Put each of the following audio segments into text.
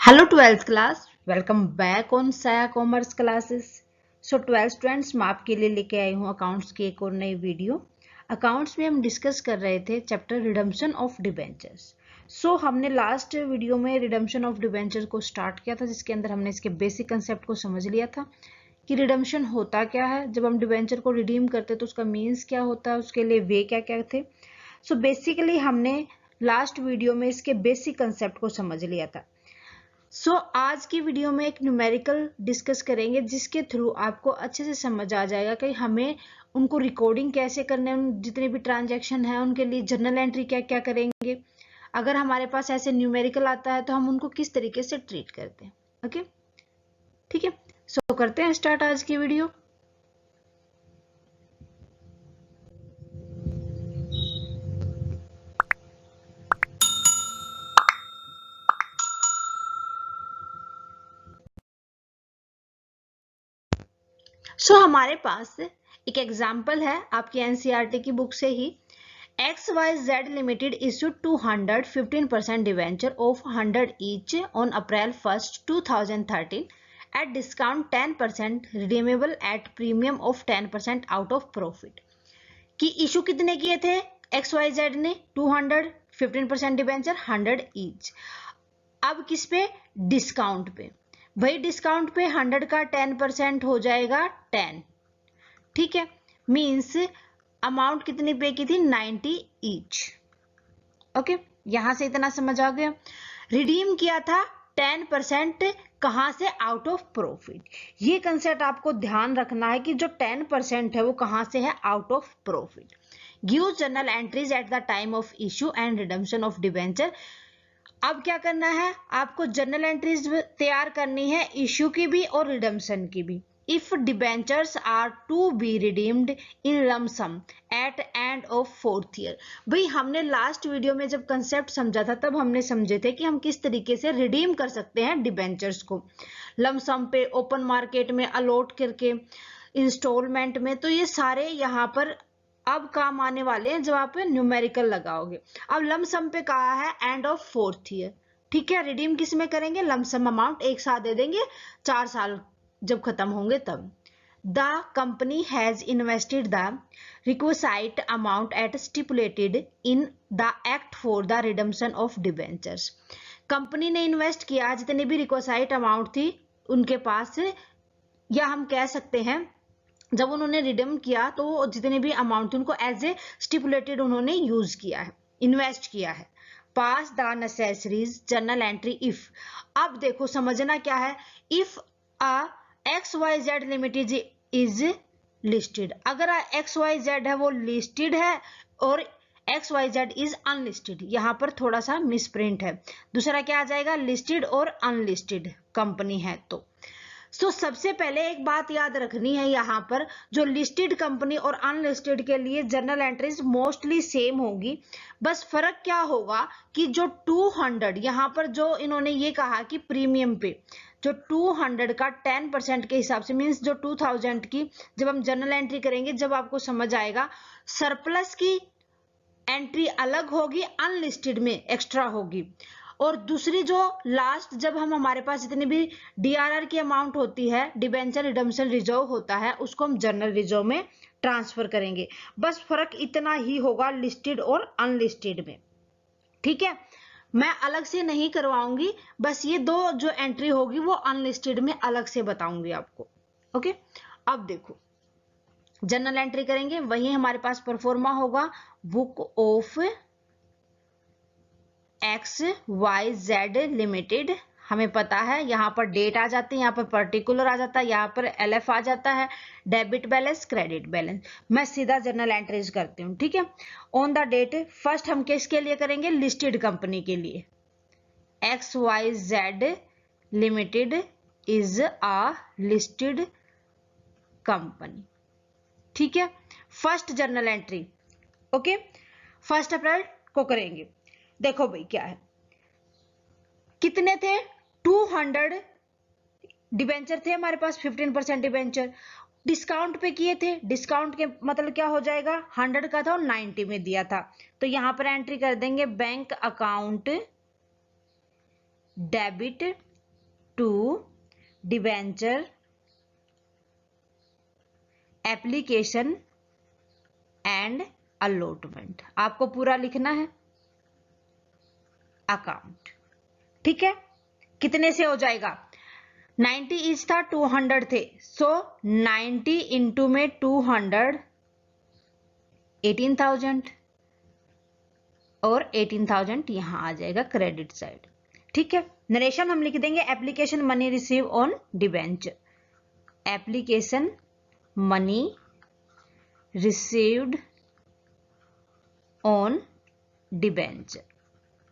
Hello 12th class, welcome back on साया commerce classes. सो 12 students मैं आपके लिए लेके आई हूँ अकाउंट्स की एक और नई वीडियो। अकाउंट्स में हम डिस्कस कर रहे थे चैप्टर रिडम्पशन ऑफ डिबेंचर्स। सो हमने लास्ट वीडियो में रिडम्पशन ऑफ डिबेंचर को स्टार्ट किया था, जिसके अंदर हमने इसके बेसिक कंसेप्ट को समझ लिया था कि रिडम्पशन होता क्या है, जब हम डिबेंचर को रिडीम करते तो उसका मीन्स क्या होता है, उसके लिए वे क्या क्या थे। सो बेसिकली हमने लास्ट वीडियो में इसके बेसिक कंसेप्ट को समझ लिया था। आज की वीडियो में एक न्यूमेरिकल डिस्कस करेंगे, जिसके थ्रू आपको अच्छे से समझ आ जाएगा कि हमें उनको रिकॉर्डिंग कैसे करने, उन जितने भी ट्रांजैक्शन है उनके लिए जर्नल एंट्री क्या क्या करेंगे। अगर हमारे पास ऐसे न्यूमेरिकल आता है तो हम उनको किस तरीके से ट्रीट करते हैं। ओके, ठीक है। सो करते हैं स्टार्ट आज की वीडियो। हमारे पास एक एग्जाम्पल है आपकी एनसीईआरटी की बुक से ही। XYZ Limited issued 200 15% debenture of 100 each on April 1st 2013 at discount 10% redeemable at premium of 10% out of profit। कि इशू कितने किए थे XYZ ने? 200 15% डिबेंचर 100 ईच। अब किस पे? डिस्काउंट पे। भाई डिस्काउंट पे 100 का 10% हो जाएगा 10, ठीक है। मीन्स अमाउंट कितनी पे की थी? 90 ईच। ओके, यहां से इतना समझ आ गया। रिडीम किया था 10%, कहां से? Out of profit. ये कंसेप्ट आपको ध्यान रखना है कि जो 10% है वो कहां से है? Out of profit. Give journal entries at the time of issue and redemption of debenture. अब क्या करना है आपको? जर्नल एंट्रीज तैयार करनी है, इश्यू की भी और रिडम्पशन की भी। If debentures are to be redeemed in lump sum at end of fourth year. भाई हमने लास्ट वीडियो में जब कंसेप्ट समझा था तब हमने समझे थे कि हम किस तरीके से रिडीम कर सकते हैं डिबेंचर्स को, लमसम पे, ओपन मार्केट में, अलॉट करके, इंस्टॉलमेंट में। तो ये सारे यहाँ पर अब काम आने वाले हैं जब आप न्यूमेरिकल लगाओगे। अब लमसम पे कहा है एंड ऑफ फोर्थ ईयर, ठीक है। रिडीम किस में करेंगे? लमसम अमाउंट एक साथ दे देंगे, 4 साल जब खत्म होंगे तब। The company has invested the requisite amount at stipulated in the act for the redemption of debentures. Company ने इन्वेस्ट किया जितनी भी रिक्विसाइट अमाउंट थी उनके पास, या हम कह सकते हैं जब उन्होंने रिडीम किया तो जितने भी अमाउंट थे उनको एज ए स्टिपुलेटेड उन्होंने यूज किया है, इन्वेस्ट किया है। Pass the necessaries journal entry if. अब देखो समझना क्या है, if a XYZ limited is listed. अगर XYZ है वो लिस्टेड है और XYZ इज अनलिस्टेड, यहां पर थोड़ा सा मिसप्रिंट है। दूसरा क्या आ जाएगा? लिस्टेड और अनलिस्टेड कंपनी है तो। सबसे पहले एक बात याद रखनी है, यहाँ पर जो लिस्टेड कंपनी और अनलिस्टेड के लिए जर्नल एंट्रीज मोस्टली सेम होगी। बस फर्क क्या होगा कि जो 200 यहाँ पर जो इन्होंने ये कहा कि प्रीमियम पे जो 200 का 10% के हिसाब से, मीन्स जो 2000 की जब हम जर्नल एंट्री करेंगे, जब आपको समझ आएगा, सरप्लस की एंट्री अलग होगी, अनलिस्टेड में एक्स्ट्रा होगी। और दूसरी जो लास्ट जब हम हमारे पास जितनी भी डीआरआर की अमाउंट होती है, डिबेंचर रिडम्पशन रिजर्व होता है, उसको हम जर्नल रिजर्व में ट्रांसफर करेंगे। बस फर्क इतना ही होगा लिस्टेड और अनलिस्टेड में, ठीक है। मैं अलग से नहीं करवाऊंगी, बस ये दो जो एंट्री होगी वो अनलिस्टेड में अलग से बताऊंगी आपको। ओके, अब देखो जर्नल एंट्री करेंगे, वही हमारे पास परफॉर्मा होगा, बुक ऑफ XYZ लिमिटेड। हमें पता है यहाँ पर डेट आ जाती है, यहाँ पर पर्टिकुलर आ जाता है, यहाँ पर LF आ जाता है, डेबिट बैलेंस, क्रेडिट बैलेंस। मैं सीधा जर्नल एंट्रीज करती हूँ, ठीक है। ऑन द डेट फर्स्ट हम किसके लिए करेंगे? लिस्टेड कंपनी के लिए। XYZ limited is a listed company, ठीक है। फर्स्ट जर्नल एंट्री, ओके, 1 अप्रैल को करेंगे। देखो भाई क्या है, कितने थे? 200 डिबेंचर थे हमारे पास, 15% डिबेंचर डिस्काउंट पे किए थे। डिस्काउंट के मतलब क्या हो जाएगा? 100 का था और 90 में दिया था, तो यहां पर एंट्री कर देंगे bank account debit to debenture application and allotment. आपको पूरा लिखना है अकाउंट। ठीक है, कितने से हो जाएगा? 90 ईच था, 200 थे, सो 90 इंटू में 200 18,000 और 18,000 यहां आ जाएगा क्रेडिट साइड। ठीक है, नरेशन हम लिख देंगे application money receive on debenture, application money received on debenture.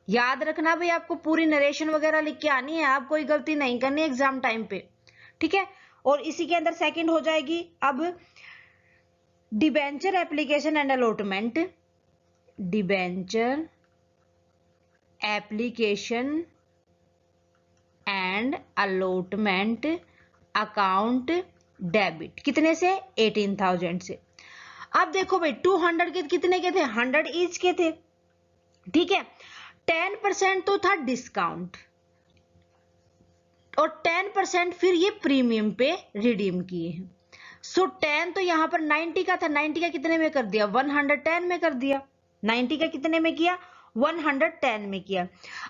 याद रखना भाई, आपको पूरी नरेशन वगैरह लिख के आनी है, आप कोई गलती नहीं करनी एग्जाम टाइम पे। ठीक है, और इसी के अंदर सेकंड हो जाएगी अब debenture application and allotment, debenture application and allotment account debit. कितने से? 18,000 से। अब देखो भाई 200 के कितने के थे? 100 ईच के थे। ठीक है, 10% तो था डिस्काउंट और 10% फिर ये प्रीमियम पे रिडीम किए हैं। सो 10 तो यहां पर 90 का था, 90 का कितने में कर दिया? 110 में कर दिया। 90 का कितने में किया? 110 में किया।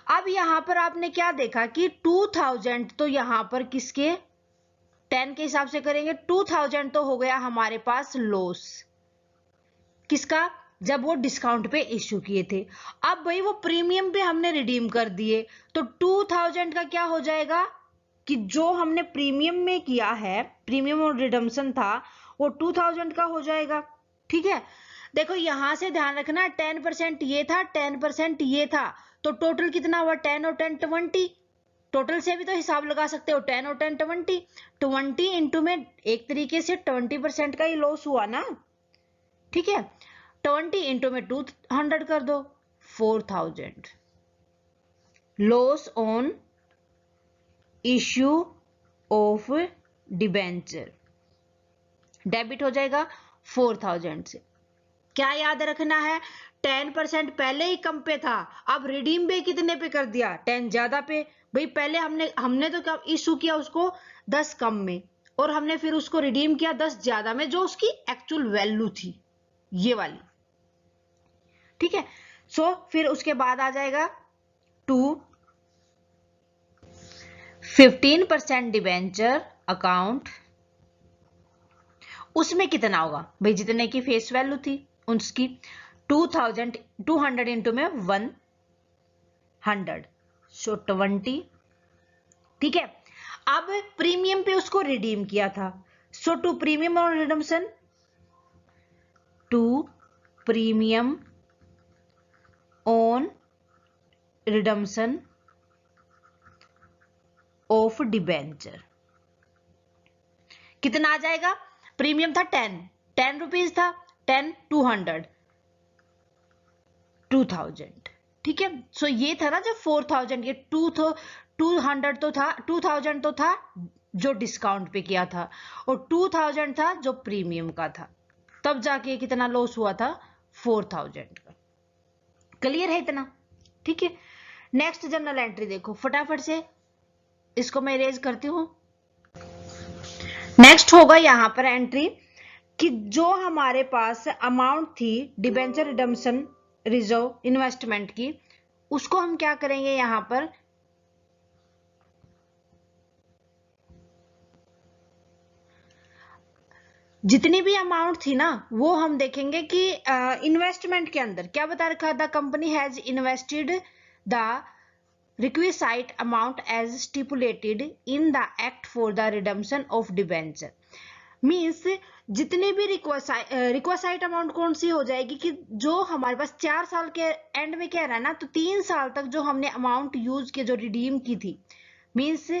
अब यहां पर आपने क्या देखा कि 2000 तो यहां पर किसके 10 के हिसाब से करेंगे, 2000 तो हो गया हमारे पास लॉस किसका? जब वो डिस्काउंट पे इश्यू किए थे। अब भाई वो प्रीमियम पे हमने रिडीम कर दिए तो 2000 का क्या हो जाएगा कि जो हमने प्रीमियम में किया है, प्रीमियम और रिडम्पशन था, वो 2000 का हो जाएगा। ठीक है, देखो यहां से ध्यान रखना 10% ये था, 10% ये था, तो टोटल कितना हुआ? 10 और 10 20। टोटल से भी तो हिसाब लगा सकते हो, 10 और 10 20, 20 इंटू में एक तरीके से 20% का ही लॉस हुआ ना। ठीक है, 20 इंटू में 200 कर दो, 4000 loss on issue of debenture debit हो जाएगा 4000 से। क्या याद रखना है? 10% पहले ही कम पे था, अब रिडीम पे कितने पे कर दिया? 10 ज्यादा पे। भाई पहले हमने तो क्या इशू किया उसको 10 कम में, और हमने फिर उसको रिडीम किया 10 ज्यादा में, जो उसकी एक्चुअल वैल्यू थी ये वाली। ठीक है, सो फिर उसके बाद आ जाएगा टू 15% डिबेंचर अकाउंट। उसमें कितना होगा भाई? जितने की फेस वैल्यू थी उसकी 200 इंटू में 100, सो 20। ठीक है, अब प्रीमियम पे उसको रिडीम किया था, सो टू प्रीमियम और redemption, to premium on redemption of debenture कितना आ जाएगा? प्रीमियम था 10 रुपीज था, 10 200 2000। ठीक है, सो ये था ना जो 4000, ये 200 तो था, 2000 तो था जो डिस्काउंट पे किया था, और 2000 था जो प्रीमियम का था, तब जाके कितना लॉस हुआ था? 4000 का। क्लियर है इतना? ठीक है, नेक्स्ट जर्नल एंट्री देखो फटाफट से, इसको मैं इरेज करती हूं। नेक्स्ट होगा यहां पर एंट्री कि जो हमारे पास अमाउंट थी डिबेंचर रिडम्पशन रिजर्व इन्वेस्टमेंट की, उसको हम क्या करेंगे? यहां पर जितनी भी अमाउंट थी ना वो हम देखेंगे कि इन्वेस्टमेंट के अंदर क्या बता रखा था? Company has invested the requisite amount as stipulated in the act for the redemption of debenture। Means जितनी भी रिक्वासाइट अमाउंट कौन सी हो जाएगी कि जो हमारे पास 4 साल के एंड में कह रहा है ना, तो 3 साल तक जो हमने अमाउंट यूज की, जो रिडीम की थी, मीन्स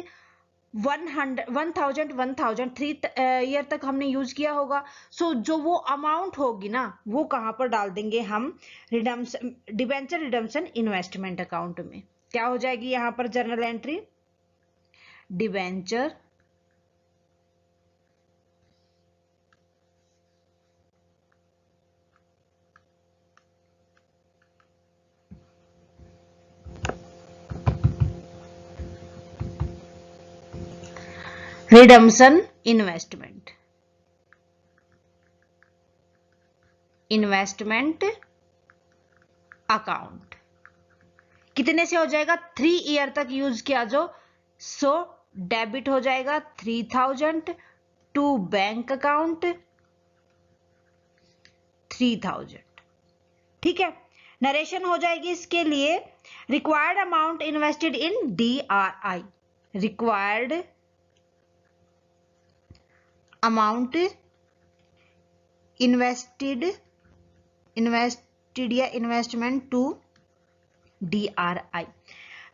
1000 3 ईयर तक हमने यूज किया होगा। सो जो वो अमाउंट होगी ना वो कहां पर डाल देंगे हम? Redemption debenture redemption investment account में। क्या हो जाएगी यहां पर journal entry? Debenture redemption investment account कितने से हो जाएगा? 3 ईयर तक यूज किया जो, सो डेबिट हो जाएगा 3000 टू बैंक अकाउंट 3000। ठीक है, नरेशन हो जाएगी इसके लिए, required amount invested in DRI, required amount invested या इन्वेस्टमेंट टू DRI।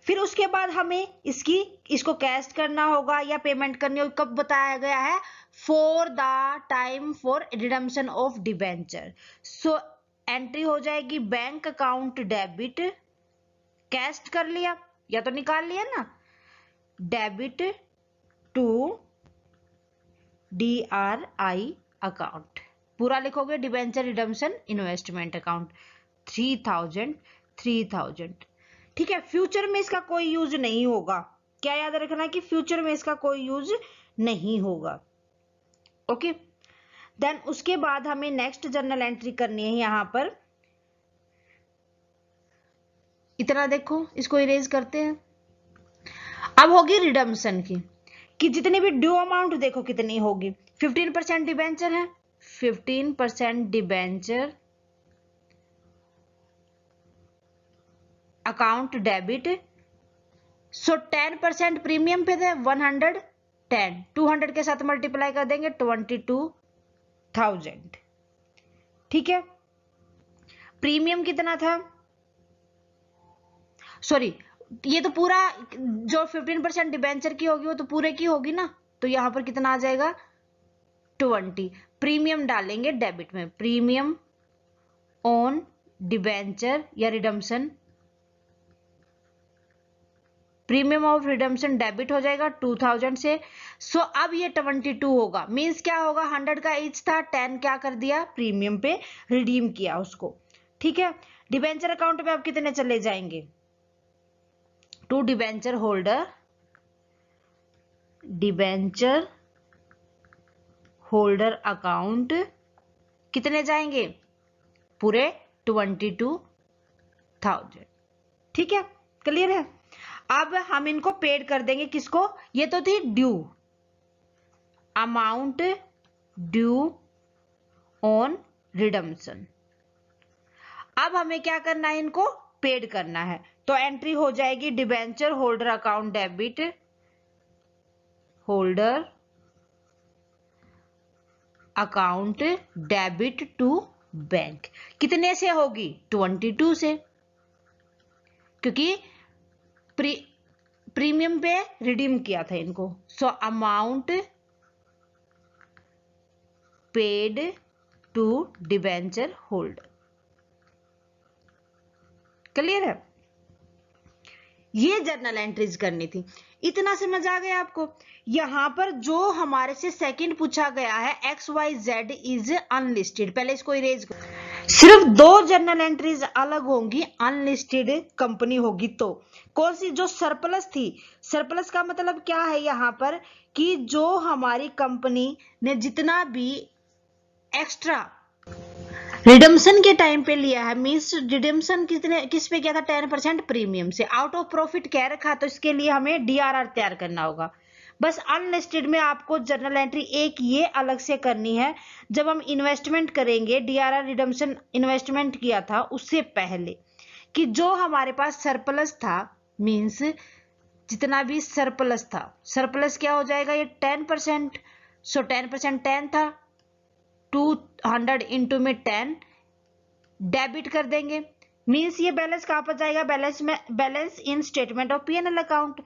फिर उसके बाद हमें इसको कैश करना होगा या पेमेंट करनी होगी, कब बताया गया है? For the time for redemption of debenture. So entry हो जाएगी बैंक अकाउंट डेबिट, कैश कर लिया या तो निकाल लिया ना, डेबिट टू DRI अकाउंट, पूरा लिखोगे डिबेंचर रिडम्पशन इन्वेस्टमेंट अकाउंट 3000। ठीक है, फ्यूचर में इसका कोई यूज नहीं होगा, क्या याद रखना कि फ्यूचर में इसका कोई यूज नहीं होगा। ओके, देन उसके बाद हमें नेक्स्ट जर्नल एंट्री करनी है यहां पर, इतना देखो, इसको इरेज करते हैं। अब होगी रिडम्पशन की, कि जितनी भी ड्यू अमाउंट देखो कितनी होगी, 15% डिबेंचर है, 15% डिबेंचर अकाउंट डेबिट, सो 10% प्रीमियम पे थे 110, 200 के साथ मल्टीप्लाई कर देंगे 22,000। ठीक है, प्रीमियम कितना था, सॉरी ये तो पूरा जो 15% डिबेंचर की होगी वो तो पूरे की होगी ना, तो यहां पर कितना आ जाएगा 20। प्रीमियम डालेंगे डेबिट में, प्रीमियम ऑन डिबेंचर या redemption, premium of redemption debit हो जाएगा 2000 से। सो अब ये 22 होगा, मींस क्या होगा, 100 का ईच था, 10 क्या कर दिया, प्रीमियम पे रिडीम किया उसको। ठीक है, डिबेंचर अकाउंट में अब कितने चले जाएंगे, टू डिबेंचर होल्डर अकाउंट कितने जाएंगे, पूरे 22,000। ठीक है, क्लियर है। अब हम इनको पेड कर देंगे, किसको, ये तो थी due amount, due on redemption. अब हमें क्या करना है, इनको पेड करना है, तो एंट्री हो जाएगी debenture holder account debit, holder account debit to bank, कितने से होगी, 22 से, क्योंकि प्रीमियम पे रिडीम किया था इनको। So amount paid to debenture holder. Clear है, ये जर्नल एंट्रीज करनी थी। इतना समझ आ गया आपको। यहां पर जो हमारे से सेकंड पूछा गया है XYZ इज अनलिस्टेड, पहले इसको इरेज करो। सिर्फ 2 जर्नल एंट्रीज अलग होंगी, अनलिस्टेड कंपनी होगी तो कौन सी, जो सरप्लस थी। सरप्लस का मतलब क्या है यहाँ पर, कि जो हमारी कंपनी ने जितना भी एक्स्ट्रा रिडम्पशन के टाइम पे लिया है, मींस रिडम्पशन किस पे किया था, 10% प्रीमियम से, आउट ऑफ प्रॉफिट कह रखा, तो इसके लिए हमें DRR तैयार करना होगा। बस अनलिस्टेड में आपको जर्नल एंट्री एक ये अलग से करनी है, जब हम इन्वेस्टमेंट करेंगे, DRR रिडम्पशन इन्वेस्टमेंट किया था उससे पहले, कि जो हमारे पास सरप्लस था, मींस जितना भी सरप्लस था, सरप्लस क्या हो जाएगा, ये 10%, सो 10% 10 था, 200 इंटू में 10 डेबिट कर देंगे, मींस ये बैलेंस कहां पर जाएगा, balance in statement of P&L account.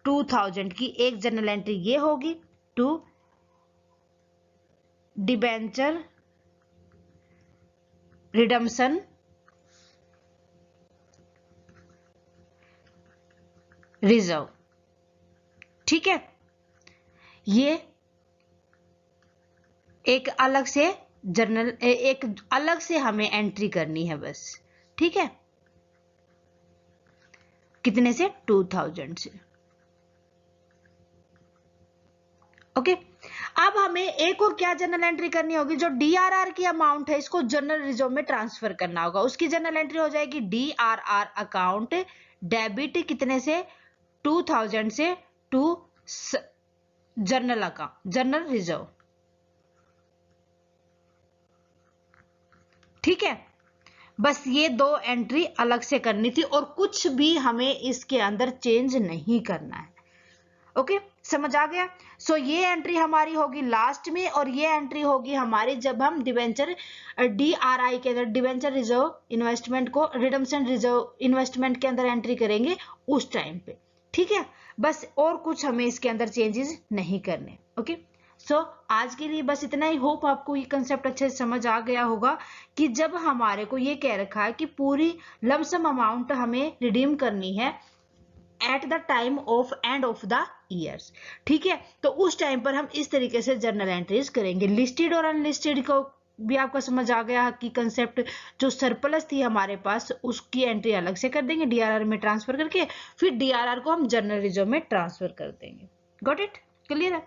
2000 की एक जर्नल एंट्री ये होगी, टू डिबेंचर रिडम्पशन रिजर्व। ठीक है, ये एक अलग से जर्नल, एक अलग से हमें एंट्री करनी है बस। ठीक है, कितने से, 2000 से। ओके। अब हमें एक और क्या जनरल एंट्री करनी होगी, जो डीआरआर की अमाउंट है इसको जनरल रिजर्व में ट्रांसफर करना होगा। उसकी जनरल एंट्री हो जाएगी डीआरआर अकाउंट डेबिट कितने से 2000 से to general account general reserve. ठीक है, बस ये दो एंट्री अलग से करनी थी और कुछ भी हमें इसके अंदर चेंज नहीं करना है। ओके, समझ आ गया। सो ये एंट्री हमारी होगी लास्ट में और ये एंट्री होगी हमारी जब हम डिवेंचर डीआरआई के अंदर डिवेंचर रिजर्व इन्वेस्टमेंट को रिडम्पशन रिजर्व इन्वेस्टमेंट के अंदर एंट्री करेंगे उस टाइम पे। ठीक है, बस और कुछ हमें इसके अंदर चेंजेस नहीं करने। ओके, सो आज के लिए बस इतना ही। होप आपको ये कंसेप्ट अच्छे से समझ आ गया होगा कि जब हमारे को ये कह रखा है कि पूरी लमसम अमाउंट हमें रिडीम करनी है at the time of end of the years. ठीक है, तो उस टाइम पर हम इस तरीके से जर्नल एंट्रीज करेंगे। लिस्टेड और अनलिस्टेड को भी आपका समझ आ गया कि कंसेप्ट। जो सरप्लस थी हमारे पास उसकी एंट्री अलग से कर देंगे डीआरआर में ट्रांसफर करके, फिर डीआरआर को हम जनरल रिजर्व में ट्रांसफर कर देंगे। Got it? क्लियर है?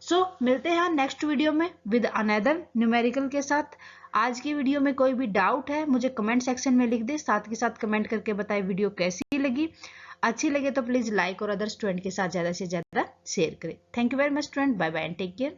सो मिलते हैं नेक्स्ट वीडियो में विद अनदर न्यूमेरिकल के साथ। आज की वीडियो में कोई भी डाउट है मुझे कमेंट सेक्शन में लिख दे, साथ के साथ कमेंट करके बताए वीडियो कैसी लगी। अच्छी लगे तो प्लीज लाइक और अदर स्टूडेंट के साथ ज्यादा से ज्यादा शेयर करें। Thank you very much student, bye bye and take care.